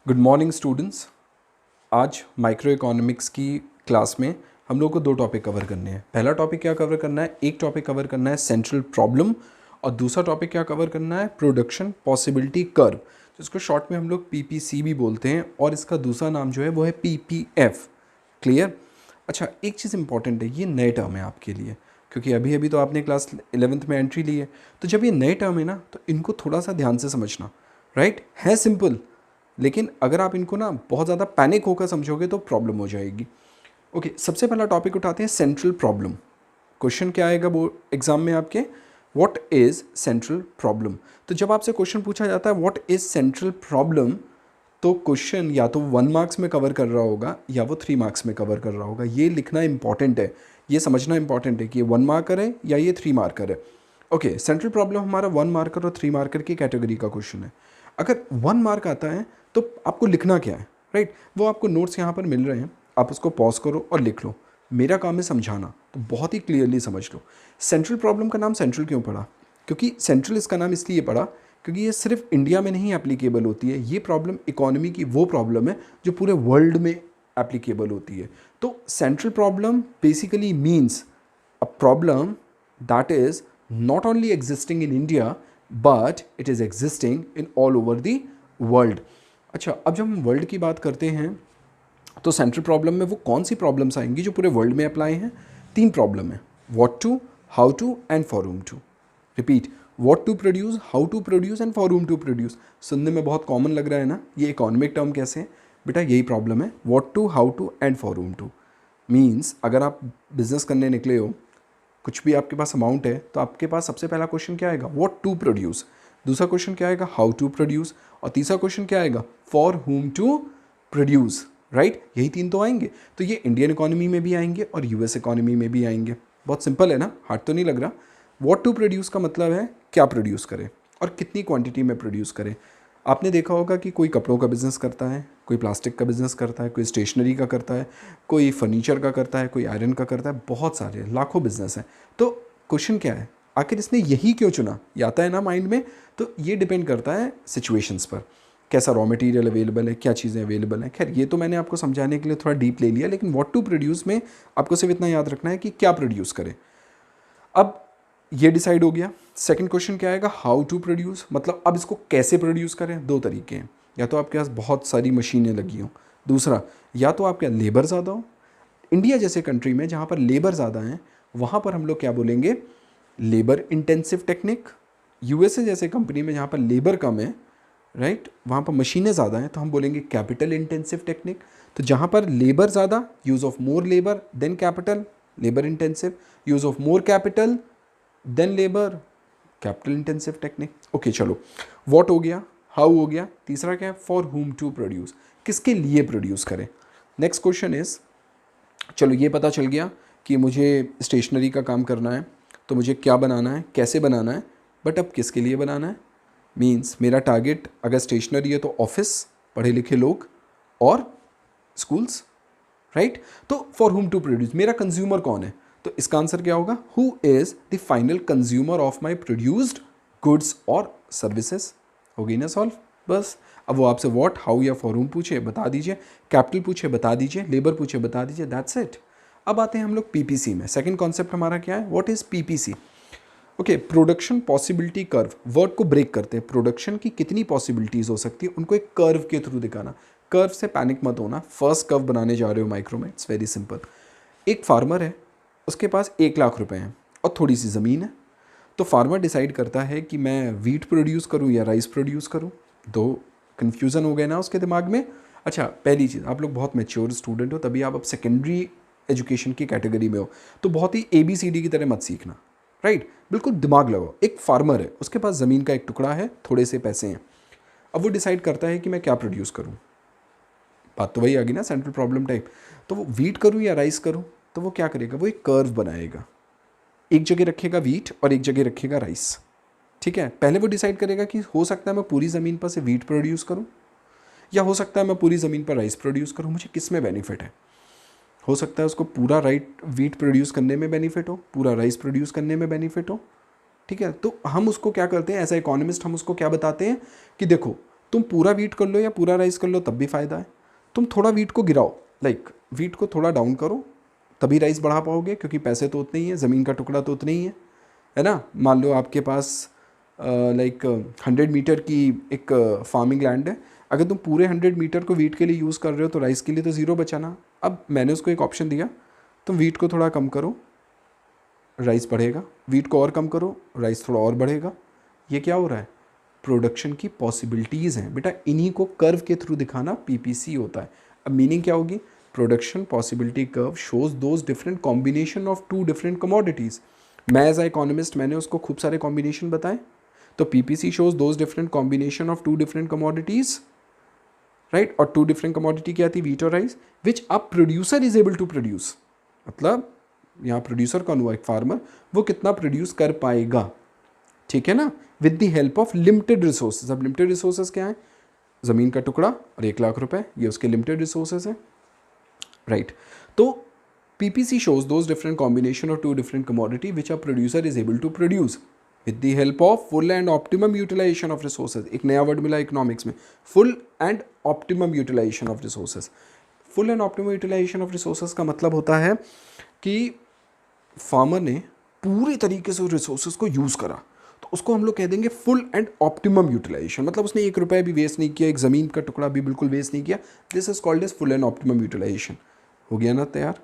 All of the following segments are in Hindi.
Good morning students. आज माइक्रो इकोनॉमिक्स की क्लास में हम लोग को दो टॉपिक कवर करने हैं। पहला टॉपिक क्या कवर करना है, एक टॉपिक कवर करना है सेंट्रल प्रॉब्लम और दूसरा टॉपिक क्या कवर करना है, प्रोडक्शन पॉसिबिलिटी कर्व, जिसको शॉर्ट में हम लोग पीपीसी भी बोलते हैं और इसका दूसरा नाम जो है वो है पीपीएफ। क्लियर? अच्छा, एक चीज़ इंपॉर्टेंट है, ये नए टर्म है आपके लिए, क्योंकि अभी अभी तो आपने क्लास 11th में एंट्री ली है। तो जब ये नए टर्म है ना, तो इनको थोड़ा सा ध्यान से समझना। राइट? है सिंपल, लेकिन अगर आप इनको ना बहुत ज़्यादा पैनिक होकर समझोगे तो प्रॉब्लम हो जाएगी। ओके, सबसे पहला टॉपिक उठाते हैं सेंट्रल प्रॉब्लम। क्वेश्चन क्या आएगा वो एग्जाम में आपके, व्हाट इज़ सेंट्रल प्रॉब्लम। तो जब आपसे क्वेश्चन पूछा जाता है व्हाट इज़ सेंट्रल प्रॉब्लम, तो क्वेश्चन या तो 1 मार्क्स में कवर कर रहा होगा या वो 3 मार्क्स में कवर कर रहा होगा। ये लिखना इंपॉर्टेंट है, ये समझना इंपॉर्टेंट है कि ये 1 मार्कर है या ये 3 मार्कर है। ओके, सेंट्रल प्रॉब्लम हमारा 1 मार्कर और 3 मार्कर की कैटेगरी का क्वेश्चन है। अगर 1 मार्क आता है तो आपको लिखना क्या है, राइट? वो आपको नोट्स यहाँ पर मिल रहे हैं, आप उसको पॉज करो और लिख लो। मेरा काम है समझाना, तो बहुत ही क्लियरली समझ लो। सेंट्रल प्रॉब्लम का नाम सेंट्रल क्यों पड़ा? क्योंकि सेंट्रल इसका नाम इसलिए पड़ा क्योंकि ये सिर्फ इंडिया में नहीं एप्लीकेबल होती है। ये प्रॉब्लम इकोनॉमी की वो प्रॉब्लम है जो पूरे वर्ल्ड में एप्लीकेबल होती है। तो central problem basically means a problem that is not only existing in India but it is existing in all over the world. अच्छा, अब जब हम वर्ल्ड की बात करते हैं तो सेंट्रल प्रॉब्लम में वो कौन सी प्रॉब्लम्स आएंगी जो पूरे वर्ल्ड में अप्लाई हैं? 3 प्रॉब्लम है, what to, how to and for whom to. Repeat, what to produce, how to produce and for whom to produce. सुनने में बहुत कॉमन लग रहा है ना, ये इकोनॉमिक टर्म कैसे है बेटा? यही प्रॉब्लम है, what to, how to and for whom to. Means अगर आप बिजनेस करने निकले हो, कुछ भी आपके पास अमाउंट है, तो आपके पास सबसे पहला क्वेश्चन क्या आएगा? What to produce. दूसरा क्वेश्चन क्या आएगा? How to produce. और तीसरा क्वेश्चन क्या आएगा? For whom to produce. Right? यही 3 तो आएंगे। तो ये इंडियन इकोनॉमी में भी आएंगे और यूएस इकोनॉमी में भी आएंगे। बहुत सिंपल है ना, हार्ड तो नहीं लग रहा। व्हाट टू प्रोड्यूस का मतलब है क्या प्रोड्यूस करें और कितनी क्वांटिटी में प्रोड्यूस करें। आपने देखा होगा कि कोई कपड़ों का बिज़नेस करता है, कोई प्लास्टिक का बिज़नेस करता है, कोई स्टेशनरी का करता है, कोई फर्नीचर का करता है, कोई आयरन का करता है, बहुत सारे लाखों बिजनेस हैं। तो क्वेश्चन क्या है, आखिर इसने यही क्यों चुना? ये आता है ना माइंड में। तो ये डिपेंड करता है सिचुएशंस पर, कैसा रॉ मटेरियल अवेलेबल है, क्या चीज़ें अवेलेबल हैं। खैर, ये तो मैंने आपको समझाने के लिए थोड़ा डीप ले लिया, लेकिन व्हाट टू प्रोड्यूस में आपको सिर्फ इतना याद रखना है कि क्या प्रोड्यूस करें। अब ये डिसाइड हो गया। सेकंड क्वेश्चन क्या आएगा? हाउ टू प्रोड्यूस, मतलब अब इसको कैसे प्रोड्यूस करें। 2 तरीके हैं, या तो आपके पास बहुत सारी मशीनें लगी हों, दूसरा या तो आपके लेबर ज़्यादा हो। इंडिया जैसे कंट्री में जहाँ पर लेबर ज़्यादा हैं, वहाँ पर हम लोग क्या बोलेंगे? Labour intensive technique. यूएसए जैसे कंपनी में जहाँ पर लेबर कम है, राइट, वहाँ पर मशीनें ज़्यादा हैं, तो हम बोलेंगे कैपिटल इंटेंसिव टेक्निक। तो जहाँ पर लेबर ज़्यादा, use of more labour than capital, labour intensive. Use of more capital than labour, capital intensive technique. Okay, चलो, व्हाट हो गया, हाउ हो गया, तीसरा क्या है? फॉर whom टू प्रोड्यूस, किसके लिए प्रोड्यूस करें। नेक्स्ट क्वेश्चन इज, चलो ये पता चल गया कि मुझे स्टेशनरी का काम करना है, तो मुझे क्या बनाना है, कैसे बनाना है, बट अब किसके लिए बनाना है। मीन्स मेरा टारगेट अगर स्टेशनरी है तो ऑफिस, पढ़े लिखे लोग और स्कूल्स, राइट? तो फॉर whom टू प्रोड्यूस, मेरा कंज्यूमर कौन है? तो इसका आंसर क्या होगा? Who is the final consumer of my produced goods और सर्विसेज। हो गई ना सॉल्व? बस अब वो आपसे व्हाट, हाउ या फॉर whom पूछे बता दीजिए, कैपिटल पूछे बता दीजिए, लेबर पूछे बता दीजिए, दैट्स इट। अब आते हैं हम लोग पीपीसी में। सेकंड कॉन्सेप्ट हमारा क्या है? What is PPC? Okay, production possibility curve. Word को ब्रेक करते हैं, प्रोडक्शन की कितनी पॉसिबिलिटीज हो सकती है उनको एक कर्व के थ्रू दिखाना। कर्व से पैनिक मत होना, फर्स्ट कर्व बनाने जा रहे हो माइक्रो में, इट्स वेरी सिंपल। एक फार्मर है, उसके पास 1 लाख रुपए हैं और थोड़ी सी ज़मीन है। तो फार्मर डिसाइड करता है कि मैं वीट प्रोड्यूस करूं या राइस प्रोड्यूस करूं। दो कन्फ्यूज़न हो गए ना उसके दिमाग में। अच्छा, पहली चीज़, आप लोग बहुत मैच्योर स्टूडेंट हो, तभी आप अब सेकेंडरी एजुकेशन की कैटेगरी में हो, तो बहुत ही ABCD की तरह मत सीखना, राइट? बिल्कुल दिमाग लगाओ। एक फार्मर है, उसके पास ज़मीन का एक टुकड़ा है, थोड़े से पैसे हैं। अब वो डिसाइड करता है कि मैं क्या प्रोड्यूस करूँ। बात तो वही आ गई ना, सेंट्रल प्रॉब्लम टाइप। तो वो वीट करूँ या राइस करूँ, तो वो क्या करेगा? वो एक कर्व बनाएगा, एक जगह रखेगा वीट और एक जगह रखेगा राइस। ठीक है, पहले वो डिसाइड करेगा कि हो सकता है मैं पूरी ज़मीन पर से वीट प्रोड्यूस करूं या हो सकता है मैं पूरी ज़मीन पर राइस प्रोड्यूस करूं, मुझे किस में बेनिफिट है। हो सकता है उसको पूरा वीट प्रोड्यूस करने में बेनिफिट हो, पूरा राइस प्रोड्यूस करने में बेनिफिट हो। ठीक है, तो हम उसको क्या करते हैं, एज ए इकोनॉमिस्ट हम उसको क्या बताते हैं कि देखो, तुम पूरा वीट कर लो या पूरा राइस कर लो तब भी फ़ायदा है। तुम थोड़ा वीट को गिराओ, लाइक वीट को थोड़ा डाउन करो, तभी राइस बढ़ा पाओगे, क्योंकि पैसे तो उतने ही हैं, ज़मीन का टुकड़ा तो उतना ही है ना। मान लो आपके पास लाइक 100 मीटर की एक फार्मिंग लैंड है, अगर तुम पूरे 100 मीटर को वीट के लिए यूज़ कर रहे हो तो राइस के लिए तो ज़ीरो बचाना। अब मैंने उसको एक ऑप्शन दिया, तुम वीट को थोड़ा कम करो, राइस बढ़ेगा, वीट को और कम करो, राइस थोड़ा और बढ़ेगा। ये क्या हो रहा है, प्रोडक्शन की पॉसिबिलिटीज़ हैं बेटा, इन्हीं को कर्व के थ्रू दिखाना पीपीसी होता है। अब मीनिंग क्या होगी, production possibility curve shows those different combination of two different commodities. मैं एज अ इकोनॉमिस्ट मैंने उसको खूब सारे कॉम्बिनेशन बताए, तो PPC shows those different combination of two different commodities, right. और टू डिफरेंट कमोडिटी क्या थी, वीट और rice, which a producer is able to produce. मतलब यहाँ प्रोड्यूसर कौन हुआ, एक फार्मर, वो कितना प्रोड्यूस कर पाएगा, ठीक है ना, with the help of limited resources. अब लिमिटेड रिसोर्सेज क्या है, ज़मीन का टुकड़ा और 1 लाख रुपए, ये उसके लिमिटेड रिसोर्सेज हैं, राइट। तो PPC shows those different combination of two different commodity which a producer is able to produce with the help of full and optimum utilisation of resources. एक नया वर्ड मिला इकोनॉमिक्स में, full and optimum utilisation of resources. Full and optimum utilisation of resources का मतलब होता है कि फार्मर ने पूरी तरीके से रिसोर्सेज को यूज़ करा, तो उसको हम लोग कह देंगे फुल एंड ऑप्टिमम यूटिलाइजेशन। मतलब उसने 1 रुपया भी वेस्ट नहीं किया, एक ज़मीन का टुकड़ा भी बिल्कुल वेस्ट नहीं किया। This is called as full and optimum utilisation. हो गया ना तैयार।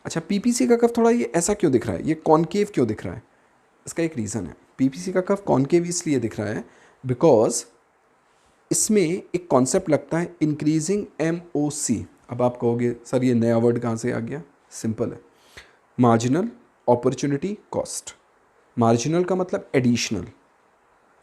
अच्छा, पीपीसी का कर्व थोड़ा ये ऐसा क्यों दिख रहा है, ये कॉनकेव क्यों दिख रहा है, इसका एक रीज़न है। पीपीसी का कर्व कॉनकेव इसलिए दिख रहा है बिकॉज इसमें एक कॉन्सेप्ट लगता है इंक्रीजिंग एमओसी। अब आप कहोगे सर ये नया वर्ड कहाँ से आ गया, सिंपल है, मार्जिनल अपॉर्चुनिटी कॉस्ट। मार्जिनल का मतलब एडिशनल।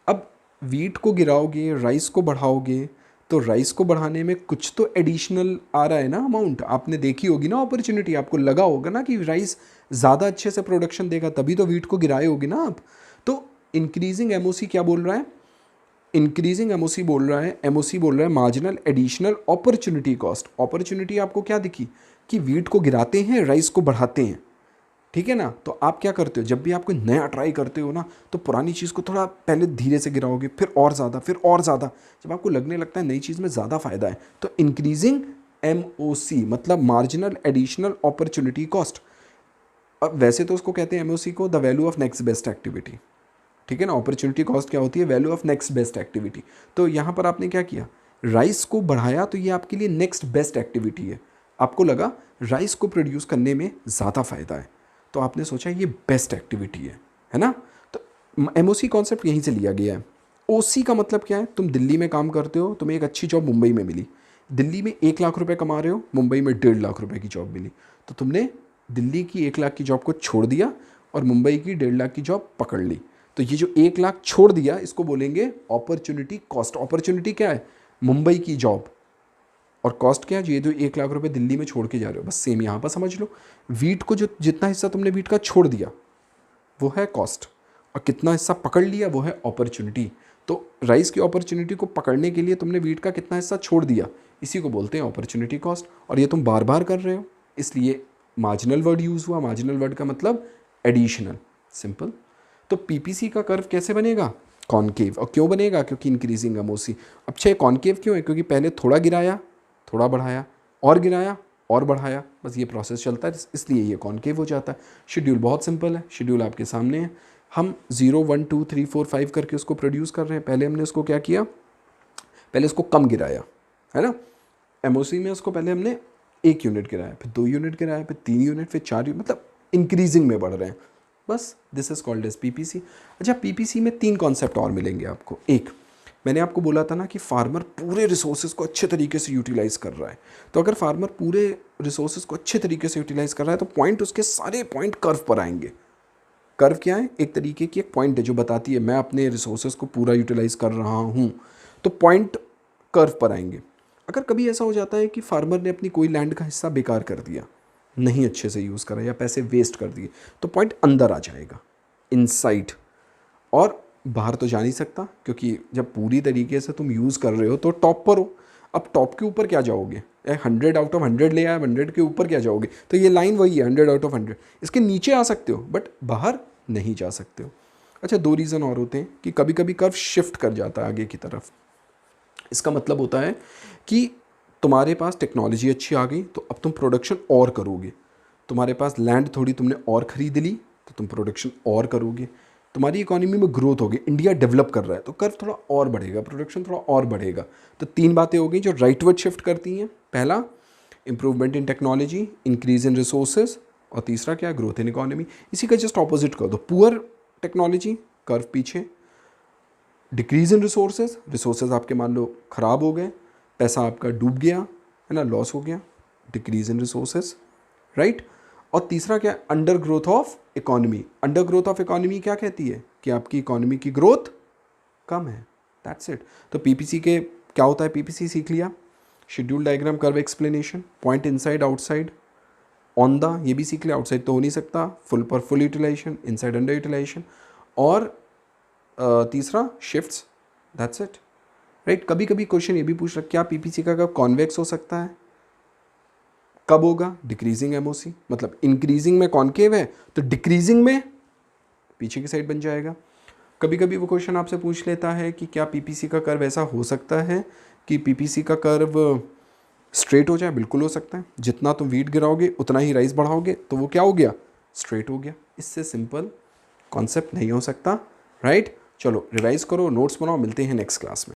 अब वीट को गिराओगे, राइस को बढ़ाओगे, तो राइस को बढ़ाने में कुछ तो एडिशनल आ रहा है ना अमाउंट। आपने देखी होगी ना अपॉर्चुनिटी, आपको लगा होगा ना कि राइस ज़्यादा अच्छे से प्रोडक्शन देगा, तभी तो वीट को गिराए होगे ना आप। तो इंक्रीजिंग एमओसी क्या बोल रहा है, इंक्रीजिंग एमओसी बोल रहा है, एमओसी बोल रहा है marginal additional opportunity cost. Opportunity आपको क्या दिखी कि वीट को गिराते हैं, राइस को बढ़ाते हैं, ठीक है ना। तो आप क्या करते हो, जब भी आप कोई नया ट्राई करते हो ना, तो पुरानी चीज़ को थोड़ा पहले धीरे से गिराओगे, फिर और ज़्यादा, फिर और ज़्यादा। जब आपको लगने लगता है नई चीज़ में ज़्यादा फ़ायदा है, तो इंक्रीजिंग एमओसी मतलब मार्जिनल एडिशनल अपॉर्चुनिटी कॉस्ट। अब वैसे तो उसको कहते हैं एमओसी को the value of next best activity, ठीक है ना। अपॉर्चुनिटी कॉस्ट क्या होती है, value of next best activity. तो यहाँ पर आपने क्या किया, राइस को बढ़ाया, तो ये आपके लिए नेक्स्ट बेस्ट एक्टिविटी है। आपको लगा राइस को प्रोड्यूस करने में ज़्यादा फ़ायदा है, तो आपने सोचा ये बेस्ट एक्टिविटी है ना। तो एमओसी कॉन्सेप्ट यहीं से लिया गया है। ओसी का मतलब क्या है, तुम दिल्ली में काम करते हो, तुम्हें एक अच्छी जॉब मुंबई में मिली, दिल्ली में 1 लाख रुपए कमा रहे हो, मुंबई में 1.5 लाख रुपए की जॉब मिली, तो तुमने दिल्ली की 1 लाख की जॉब को छोड़ दिया और मुंबई की 1.5 लाख की जॉब पकड़ ली। तो ये जो 1 लाख छोड़ दिया, इसको बोलेंगे अपॉर्चुनिटी कॉस्ट। अपॉर्चुनिटी क्या है, मुंबई की जॉब, और कॉस्ट क्या है, ये जो 1 लाख रुपए दिल्ली में छोड़ के जा रहे हो, बस सेम यहाँ पर समझ लो। वीट को जो जितना हिस्सा तुमने वीट का छोड़ दिया वो है कॉस्ट, और कितना हिस्सा पकड़ लिया वो है अपॉर्चुनिटी। तो राइस की अपॉर्चुनिटी को पकड़ने के लिए तुमने वीट का कितना हिस्सा छोड़ दिया, इसी को बोलते हैं अपॉर्चुनिटी कॉस्ट। और ये तुम बार बार कर रहे हो, इसलिए मार्जिनल वर्ड यूज़ हुआ। मार्जिनल वर्ड का मतलब एडिशनल, सिंपल। तो पीपीसी का कर्व कैसे बनेगा, कॉनकेव। और क्यों बनेगा, क्योंकि इंक्रीजिंग एमओसी। अच्छा, कॉनकेव क्यों है, क्योंकि पहले थोड़ा गिराया, थोड़ा बढ़ाया, और गिराया और बढ़ाया, बस ये प्रोसेस चलता है, इसलिए ये कॉनकेव हो जाता है। शेड्यूल बहुत सिंपल है, शेड्यूल आपके सामने है। हम 0 1 2 3 4 5 करके उसको प्रोड्यूस कर रहे हैं। पहले हमने उसको क्या किया, पहले उसको कम गिराया, है ना। एमओसी में उसको पहले हमने 1 यूनिट गिराया, फिर 2 यूनिट गिराया, फिर 3 यूनिट, फिर 4 यूनिट, मतलब इंक्रीजिंग में बढ़ रहे हैं, बस। This is called as PPC. अच्छा, पीपीसी में 3 कॉन्सेप्ट और मिलेंगे आपको। एक, मैंने आपको बोला था ना कि फार्मर पूरे रिसोर्सेज को अच्छे तरीके से यूटिलाइज़ कर रहा है। तो अगर फार्मर पूरे रिसोर्सेज को अच्छे तरीके से यूटिलाइज़ कर रहा है, तो पॉइंट, उसके सारे पॉइंट कर्व पर आएंगे। कर्व क्या है, एक तरीके की एक पॉइंट है जो बताती है मैं अपने रिसोर्सेज को पूरा यूटिलाइज़ कर रहा हूँ, तो पॉइंट कर्व पर आएंगे। अगर कभी ऐसा हो जाता है कि फार्मर ने अपनी कोई लैंड का हिस्सा बेकार कर दिया, नहीं अच्छे से यूज़ करा या पैसे वेस्ट कर दिए, तो पॉइंट अंदर आ जाएगा, इनसाइड, और बाहर तो जा नहीं सकता, क्योंकि जब पूरी तरीके से तुम यूज़ कर रहे हो तो टॉप पर हो। अब टॉप के ऊपर क्या जाओगे, 100 आउट ऑफ 100 ले आया, 100 के ऊपर क्या जाओगे, तो ये लाइन वही है 100 आउट ऑफ 100। इसके नीचे आ सकते हो बट बाहर नहीं जा सकते हो। अच्छा, 2 रीज़न और होते हैं कि कभी कभी कर्व शिफ्ट कर जाता है आगे की तरफ। इसका मतलब होता है कि तुम्हारे पास टेक्नोलॉजी अच्छी आ गई तो अब तुम प्रोडक्शन और करोगे। तुम्हारे पास लैंड थोड़ी तुमने और ख़रीद ली तो तुम प्रोडक्शन और करोगे। तुम्हारी इकोनॉमी में ग्रोथ होगी, इंडिया डेवलप कर रहा है तो कर्व थोड़ा और बढ़ेगा, प्रोडक्शन थोड़ा और बढ़ेगा। तो 3 बातें हो गई जो राइटवर्ड शिफ्ट करती हैं। पहला, improvement in technology, increase in resources, और तीसरा क्या, ग्रोथ इन इकोनॉमी। इसी का जस्ट ऑपोजिट कर दो, पुअर टेक्नोलॉजी, कर्व पीछे, डिक्रीज इन रिसोर्सेज, रिसोर्सेज आपके मान लो ख़राब हो गए, पैसा आपका डूब गया है ना, लॉस हो गया, डिक्रीज इन रिसोर्सेज, राइट। और तीसरा क्या, under growth of economy. Under growth of economy क्या कहती है कि आपकी इकोनॉमी की ग्रोथ कम है, दैट्स इट। तो पीपीसी के क्या होता है, पीपीसी सीख लिया, schedule diagram, curve explanation, point inside outside, on the, ये भी सीख लिया, आउटसाइड तो हो नहीं सकता, फुल पर full utilisation, inside under utilisation, और तीसरा शिफ्ट्स, दैट्स इट, राइट। कभी कभी क्वेश्चन ये भी पूछ रहा, क्या पीपीसी का कब कॉन्वेक्स हो सकता है, कब होगा, डिक्रीजिंग एमओसी, मतलब इंक्रीजिंग में कॉन्केव है तो डिक्रीजिंग में पीछे की साइड बन जाएगा। कभी कभी वो क्वेश्चन आपसे पूछ लेता है कि क्या पीपीसी का कर्व ऐसा हो सकता है कि पीपीसी का कर्व स्ट्रेट हो जाए, बिल्कुल हो सकता है। जितना तुम वीट गिराओगे उतना ही राइस बढ़ाओगे तो वो क्या हो गया, स्ट्रेट हो गया। इससे सिंपल कॉन्सेप्ट नहीं हो सकता, राइट। चलो रिवाइज करो, नोट्स बनाओ, मिलते हैं नेक्स्ट क्लास में।